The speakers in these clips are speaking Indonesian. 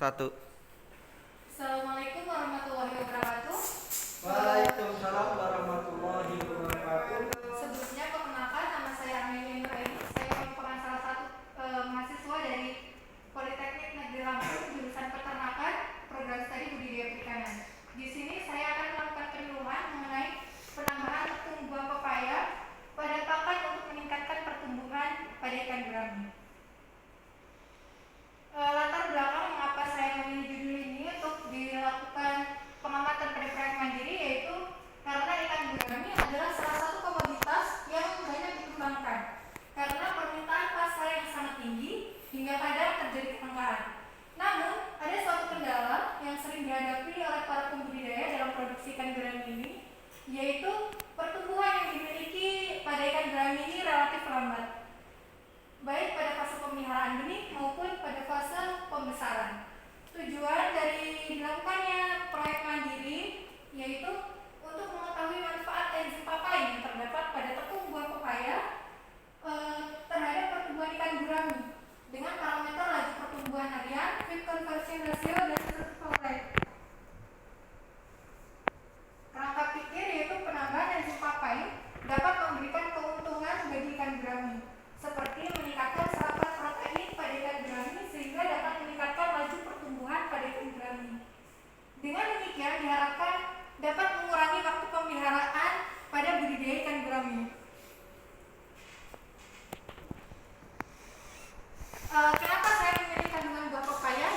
Satu. Assalamualaikum warahmatullahi wabarakatuh. Waalaikumsalam warahmatullahi wabarakatuh. Sebelumnya perkenalkan, nama saya Amelia Nuraini. Saya merupakan salah satu mahasiswa dari Politeknik Negeri Lampung, jurusan Peternakan, program studi budidaya perikanan. Di sini saya akan melakukan penyuluhan mengenai penambahan tepung buah pepaya pada pakan untuk meningkatkan pertumbuhan pada ikan gurami. Latar belakang mengapa saya memilih judul ini untuk dilakukan pengamatan pada proyek mandiri, yaitu karena ikan gurami adalah salah satu komoditas yang banyak dikembangkan karena permintaan pasar yang sangat tinggi hingga kadang terjadi kelangkaan. Namun, ada suatu kendala yang sering dihadapi oleh para pembudidaya dalam produksi ikan gurami ini, yaitu pertumbuhan yang dimiliki pada ikan gurami ini relatif lambat, baik pada fase pemeliharaan benih maupun pada fase pembesaran. Tujuan dari dilakukannya proyek mandiri yaitu untuk mengetahui manfaat enzim papain yang terdapat pada tepung buah pepaya terhadap pertumbuhan ikan gurami dengan parameter laju pertumbuhan harian, feed conversion ratio, dan survival rate. Kerangka pikir yaitu penambahan enzim papain dapat memberikan keuntungan bagi ikan gurami, seperti meningkatkan serapan protein pada ikan gurami sehingga dapat meningkatkan laju pertumbuhan pada ikan gurami. Dengan demikian diharapkan dapat mengurangi waktu pemeliharaan pada budidaya ikan gurami. Kenapa saya memilih kandungan buah pepaya?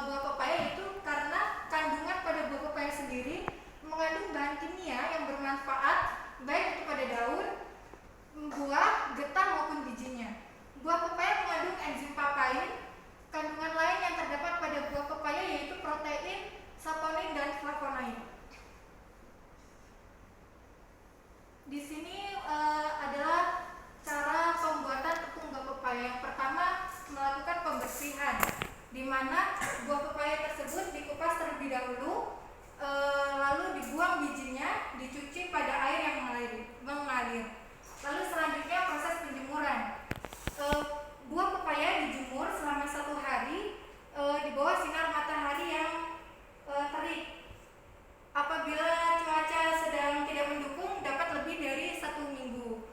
Buah pepaya itu karena kandungan pada buah pepaya sendiri mengandung bahan kimia yang bermanfaat baik itu pada daun, buah, getah maupun bijinya. Buah pepaya mengandung enzim papain. Kandungan lain yang terdapat pada buah pepaya yaitu protein, saponin, dan flavonoid. Di sini adalah cara pembuatan tepung buah pepaya. Yang pertama, melakukan pembersihan, di mana buah pepaya tersebut dikupas terlebih dahulu, lalu dibuang bijinya, dicuci pada air yang mengalir. Lalu selanjutnya proses penjemuran. Buah pepaya dijemur selama 1 hari di bawah sinar matahari yang terik. Apabila cuaca sedang tidak mendukung, dapat lebih dari 1 minggu.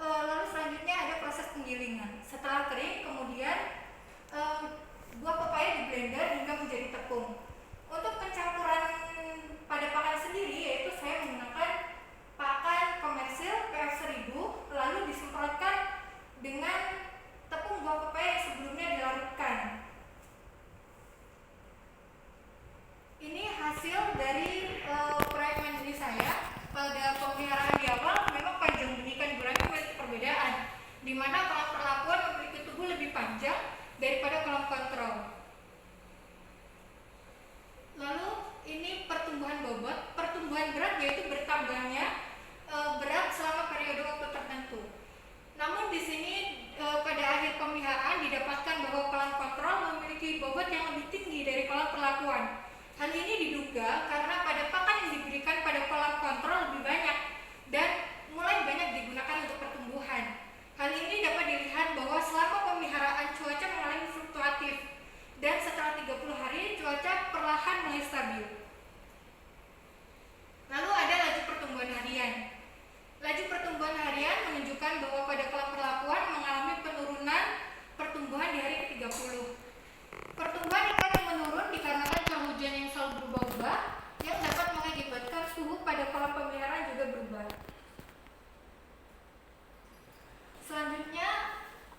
Lalu selanjutnya ada proses penggilingan. Setelah kering, kemudian buah pepaya di blender hingga menjadi tepung. Untuk pencampuran pada pakan sendiri, yaitu saya menggunakan pakan komersil PF1000, lalu disemprotkan dengan tepung buah pepaya yang sebelumnya dilarutkan. Ini hasil dari proyek mandiri saya. Pada pemeliharaan di awal, memang panjang benih ikan gurami memiliki perbedaan, di mana kolam perlakuan memiliki tubuh lebih panjang daripada kolam kontrol. Lalu ini pertumbuhan bobot, pertumbuhan berat yaitu bertambahnya berat selama periode waktu tertentu. Namun di sini pada akhir pemeliharaan didapatkan bahwa kolam kontrol memiliki bobot yang lebih tinggi dari kolam perlakuan. Hal ini diduga karena pada pakan yang diberikan pada kolam kontrol lebih banyak dan mulai banyak digunakan untuk pertumbuhan. Hal ini dapat dilihat bahwa selama pemeliharaan cuaca mengalami fluktuatif dan setelah 30 hari cuaca perlahan mulai stabil. Lalu ada laju pertumbuhan harian. Laju pertumbuhan harian menunjukkan bahwa pada kolam perlakuan mengalami penurunan pertumbuhan di hari ke-30. Pertumbuhan ikan yang menurun dikarenakan curah hujan yang selalu berubah-ubah yang dapat mengakibatkan suhu pada kolam pemeliharaan juga berubah. Selanjutnya,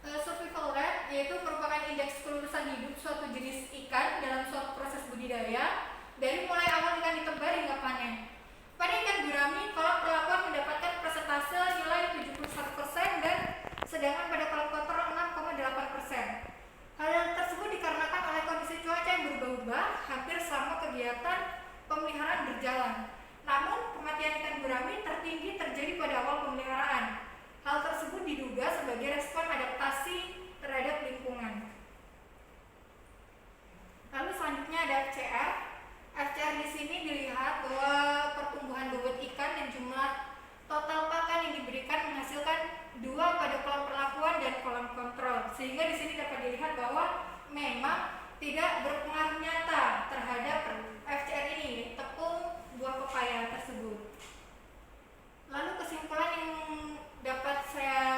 survival rate yaitu merupakan indeks kelulusan hidup suatu jenis ikan dalam suatu proses budidaya dari mulai awal ikan ditebar hingga panen. Pada ikan gurami, kolam perlakuan mendapatkan persentase nilai 71% dan sedangkan pada kolam kontrol 6,8%. Hal tersebut dikarenakan oleh kondisi cuaca yang berubah-ubah hampir selama kegiatan pemeliharaan berjalan. Namun, kematian ikan gurami tertinggi terjadi pada awal pemeliharaan. Hal tersebut diduga sebagai respon adaptasi terhadap lingkungan. Lalu selanjutnya ada FCR. FCR di sini dilihat bahwa pertumbuhan bobot ikan dan jumlah total pakan yang diberikan menghasilkan 2 pada kolam perlakuan dan kolam kontrol. Sehingga di sini dapat dilihat bahwa memang tidak berpengaruh nyata terhadap FCR ini, tepung buah pepaya tersebut. Lalu kesimpulan yang dapat saya